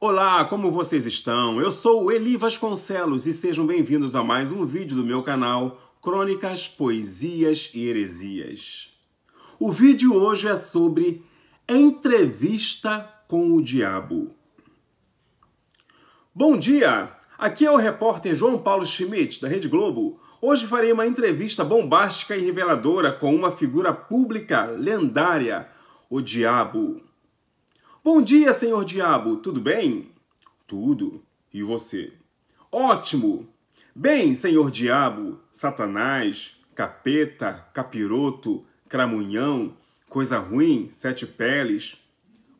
Olá, como vocês estão? Eu sou o Eli Vasconcelos e sejam bem-vindos a mais um vídeo do meu canal Crônicas, Poesias e Heresias. O vídeo hoje é sobre entrevista com o diabo. Bom dia! Aqui é o repórter João Paulo Schmidt, da Rede Globo. Hoje farei uma entrevista bombástica e reveladora com uma figura pública lendária, o diabo. Bom dia, senhor diabo, tudo bem? Tudo. E você? Ótimo! Bem, senhor diabo, satanás, capeta, capiroto, cramunhão, coisa ruim, sete peles.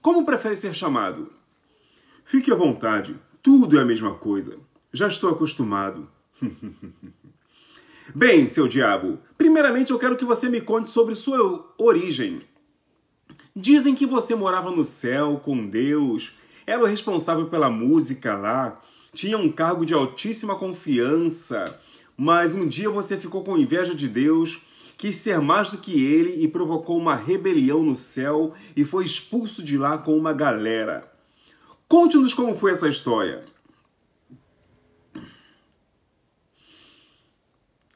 Como prefere ser chamado? Fique à vontade, tudo é a mesma coisa. Já estou acostumado. Bem, seu diabo, primeiramente eu quero que você me conte sobre sua origem. Dizem que você morava no céu com Deus, era o responsável pela música lá, tinha um cargo de altíssima confiança, mas um dia você ficou com inveja de Deus, quis ser mais do que ele e provocou uma rebelião no céu e foi expulso de lá com uma galera. Conte-nos como foi essa história.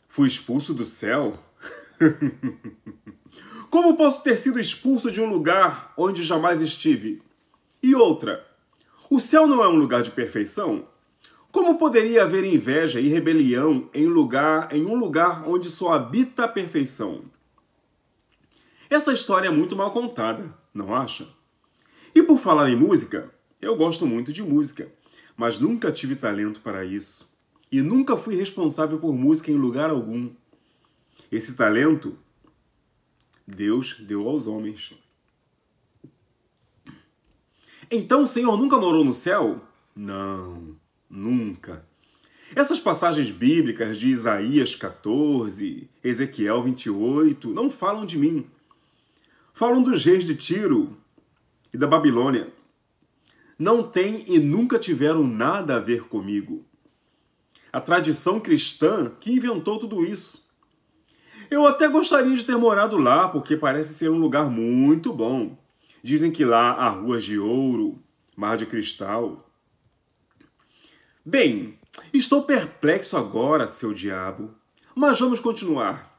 Fui expulso do céu? Como posso ter sido expulso de um lugar onde jamais estive? E outra, o céu não é um lugar de perfeição? Como poderia haver inveja e rebelião em um lugar onde só habita a perfeição? Essa história é muito mal contada, não acha? E por falar em música, eu gosto muito de música, mas nunca tive talento para isso. E nunca fui responsável por música em lugar algum. Esse talento Deus deu aos homens. Então o Senhor nunca morou no céu? Não, nunca. Essas passagens bíblicas de Isaías 14, Ezequiel 28, não falam de mim. Falam dos reis de Tiro e da Babilônia. Não têm e nunca tiveram nada a ver comigo. A tradição cristã que inventou tudo isso. Eu até gostaria de ter morado lá, porque parece ser um lugar muito bom. Dizem que lá há ruas de ouro, mar de cristal. Bem, estou perplexo agora, seu diabo. Mas vamos continuar.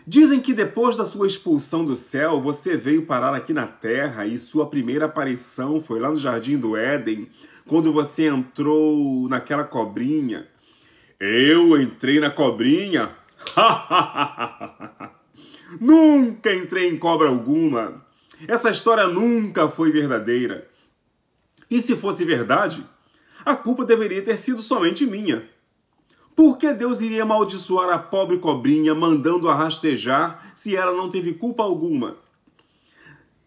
Dizem que depois da sua expulsão do céu, você veio parar aqui na Terra e sua primeira aparição foi lá no Jardim do Éden, quando você entrou naquela cobrinha. Eu entrei na cobrinha? Nunca entrei em cobra alguma. Essa história nunca foi verdadeira. E se fosse verdade, a culpa deveria ter sido somente minha. Por que Deus iria amaldiçoar a pobre cobrinha mandando-a rastejar se ela não teve culpa alguma?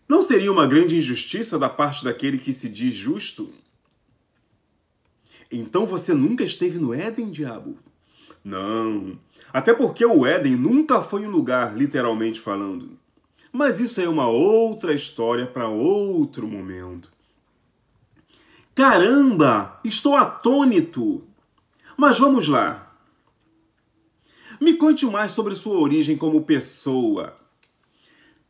Não seria uma grande injustiça da parte daquele que se diz justo? Então você nunca esteve no Éden, diabo? Não, até porque o Éden nunca foi um lugar, literalmente falando. Mas isso é uma outra história para outro momento. Caramba, estou atônito! Mas vamos lá. Me conte mais sobre sua origem como pessoa.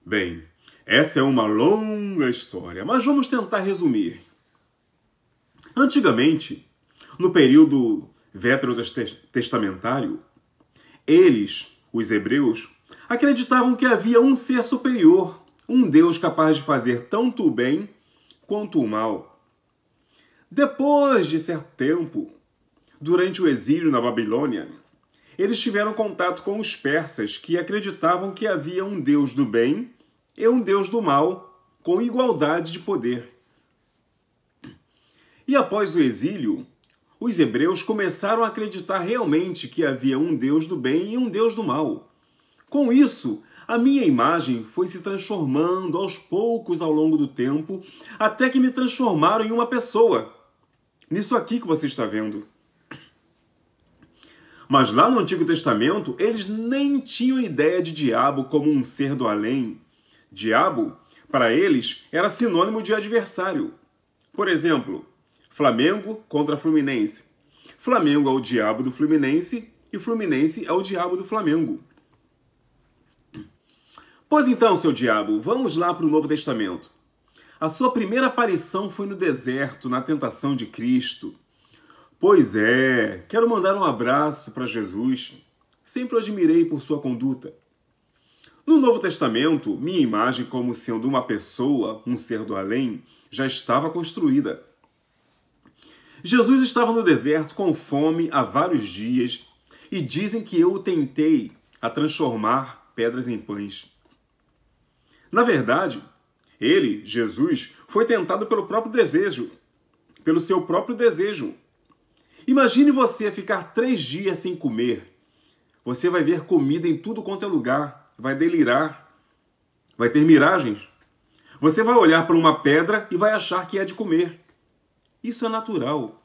Bem, essa é uma longa história, mas vamos tentar resumir. Antigamente, no período veterotestamentário, eles, os hebreus, acreditavam que havia um ser superior, um Deus capaz de fazer tanto o bem quanto o mal. Depois de certo tempo, durante o exílio na Babilônia, eles tiveram contato com os persas, que acreditavam que havia um Deus do bem e um Deus do mal, com igualdade de poder. E após o exílio, os hebreus começaram a acreditar realmente que havia um Deus do bem e um Deus do mal. Com isso, a minha imagem foi se transformando aos poucos ao longo do tempo, até que me transformaram em uma pessoa. Nisso aqui que você está vendo. Mas lá no Antigo Testamento, eles nem tinham ideia de diabo como um ser do além. Diabo, para eles, era sinônimo de adversário. Por exemplo, Flamengo contra Fluminense. Flamengo é o diabo do Fluminense e Fluminense é o diabo do Flamengo. Pois então, seu diabo, vamos lá para o Novo Testamento. A sua primeira aparição foi no deserto, na tentação de Cristo. Pois é, quero mandar um abraço para Jesus. Sempre o admirei por sua conduta. No Novo Testamento, minha imagem como sendo uma pessoa, um ser do além, já estava construída. Jesus estava no deserto com fome há vários dias e dizem que eu o tentei a transformar pedras em pães. Na verdade, ele, Jesus, foi tentado pelo próprio desejo, pelo seu próprio desejo. Imagine você ficar 3 dias sem comer. Você vai ver comida em tudo quanto é lugar, vai delirar, vai ter miragens. Você vai olhar para uma pedra e vai achar que é de comer. Isso é natural.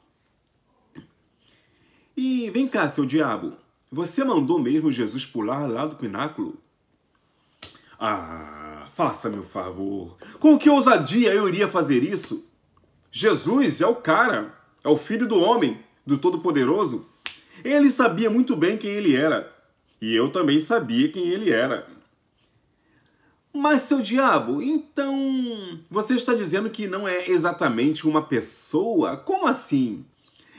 E vem cá, seu diabo, você mandou mesmo Jesus pular lá do pináculo? Ah, faça-me o favor. Com que ousadia eu iria fazer isso? Jesus é o cara, é o Filho do Homem, do Todo-Poderoso. Ele sabia muito bem quem ele era. E eu também sabia quem ele era. Mas, seu diabo, então você está dizendo que não é exatamente uma pessoa? Como assim?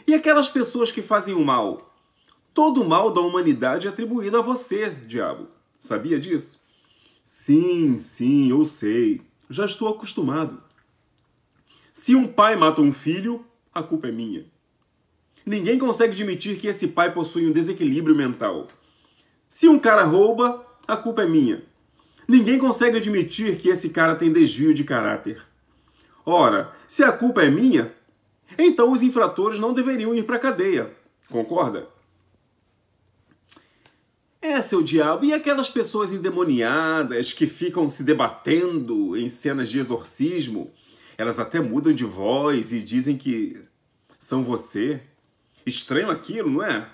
E aquelas pessoas que fazem o mal? Todo o mal da humanidade é atribuído a você, diabo. Sabia disso? Sim, eu sei. Já estou acostumado. Se um pai mata um filho, a culpa é minha. Ninguém consegue admitir que esse pai possui um desequilíbrio mental. Se um cara rouba, a culpa é minha. Ninguém consegue admitir que esse cara tem desvio de caráter. Ora, se a culpa é minha, então os infratores não deveriam ir para a cadeia. Concorda? Seu diabo, e aquelas pessoas endemoniadas que ficam se debatendo em cenas de exorcismo? Elas até mudam de voz e dizem que são você. Estranho aquilo, não é?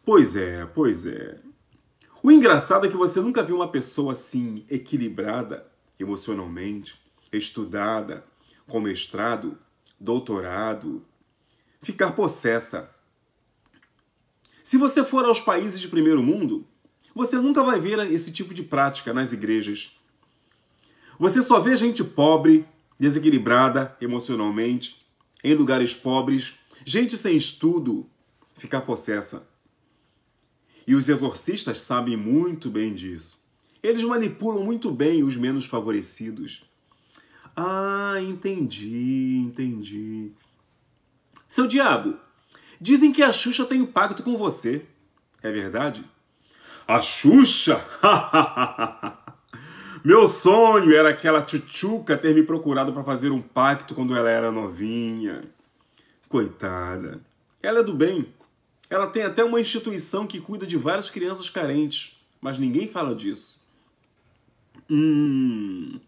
Pois é. O engraçado é que você nunca viu uma pessoa assim, equilibrada emocionalmente, estudada, com mestrado, doutorado, ficar possessa. Se você for aos países de primeiro mundo, você nunca vai ver esse tipo de prática nas igrejas. Você só vê gente pobre, desequilibrada emocionalmente, em lugares pobres, gente sem estudo, ficar possessa. E os exorcistas sabem muito bem disso. Eles manipulam muito bem os menos favorecidos. Ah, entendi. Seu diabo, dizem que a Xuxa tem um pacto com você. É verdade? A Xuxa? Meu sonho era aquela tchutchuca ter me procurado para fazer um pacto quando ela era novinha. Coitada. Ela é do bem. Ela tem até uma instituição que cuida de várias crianças carentes. Mas ninguém fala disso. E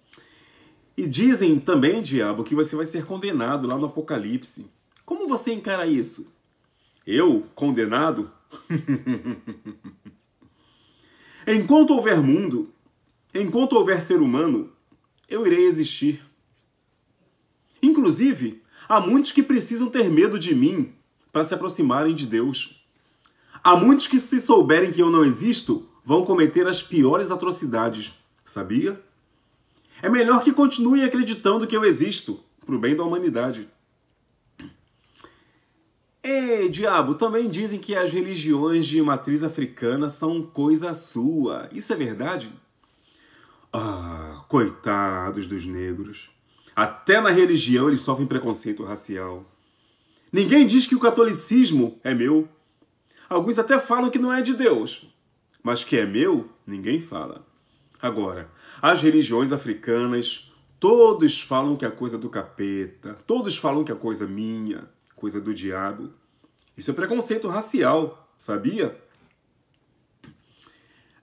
dizem também, diabo, que você vai ser condenado lá no Apocalipse. Como você encara isso? Eu? Condenado? Enquanto houver mundo, enquanto houver ser humano, eu irei existir. Inclusive, há muitos que precisam ter medo de mim para se aproximarem de Deus. Há muitos que, se souberem que eu não existo, vão cometer as piores atrocidades. Sabia? É melhor que continuem acreditando que eu existo, para o bem da humanidade. Diabo, também dizem que as religiões de matriz africana são coisa sua. Isso é verdade? Ah, coitados dos negros. Até na religião eles sofrem preconceito racial. Ninguém diz que o catolicismo é meu. Alguns até falam que não é de Deus. Mas que é meu, ninguém fala. Agora, as religiões africanas, todos falam que é coisa do capeta. Todos falam que é coisa minha, coisa do diabo. Isso é preconceito racial, sabia?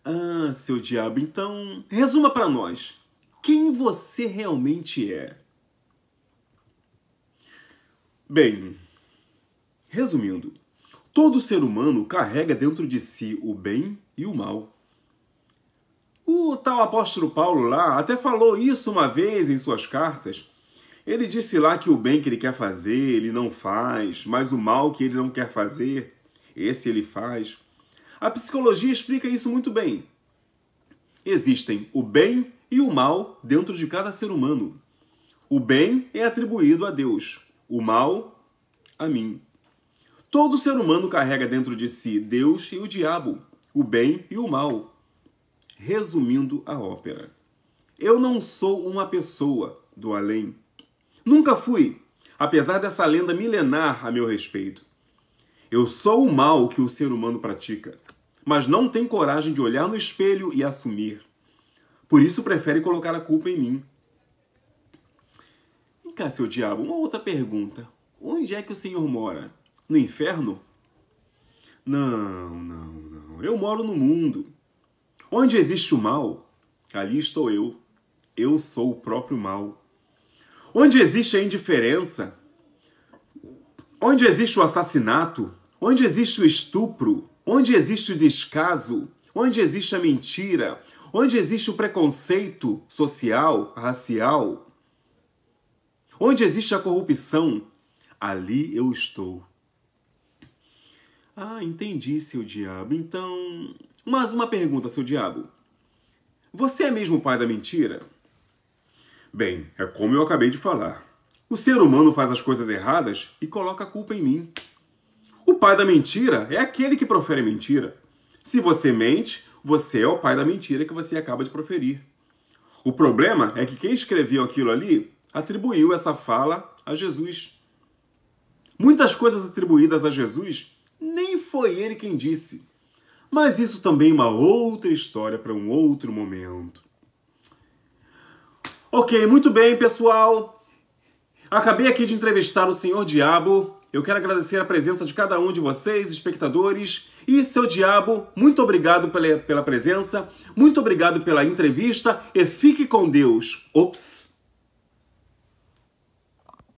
Ah, seu diabo, então resuma para nós. Quem você realmente é? Bem, resumindo, todo ser humano carrega dentro de si o bem e o mal. O tal apóstolo Paulo lá até falou isso uma vez em suas cartas. Ele disse lá que o bem que ele quer fazer, ele não faz, mas o mal que ele não quer fazer, esse ele faz. A psicologia explica isso muito bem. Existem o bem e o mal dentro de cada ser humano. O bem é atribuído a Deus, o mal a mim. Todo ser humano carrega dentro de si Deus e o diabo, o bem e o mal. Resumindo a ópera, eu não sou uma pessoa do além. Nunca fui, apesar dessa lenda milenar a meu respeito. Eu sou o mal que o ser humano pratica, mas não tem coragem de olhar no espelho e assumir. Por isso prefere colocar a culpa em mim. Vem cá, seu diabo, uma outra pergunta. Onde é que o senhor mora? No inferno? Não. Eu moro no mundo. Onde existe o mal, ali estou eu. Eu sou o próprio mal. Onde existe a indiferença, onde existe o assassinato, onde existe o estupro, onde existe o descaso, onde existe a mentira, onde existe o preconceito social, racial, onde existe a corrupção, ali eu estou. Ah, entendi, seu diabo. Então, mais uma pergunta, seu diabo. Você é mesmo o pai da mentira? Bem, é como eu acabei de falar. O ser humano faz as coisas erradas e coloca a culpa em mim. O pai da mentira é aquele que profere mentira. Se você mente, você é o pai da mentira que você acaba de proferir. O problema é que quem escreveu aquilo ali atribuiu essa fala a Jesus. Muitas coisas atribuídas a Jesus nem foi ele quem disse. Mas isso também é uma outra história para um outro momento. Ok, muito bem, pessoal. Acabei aqui de entrevistar o Senhor Diabo. Eu quero agradecer a presença de cada um de vocês, espectadores. E, seu Diabo, muito obrigado pela presença. Muito obrigado pela entrevista. E fique com Deus. Ops!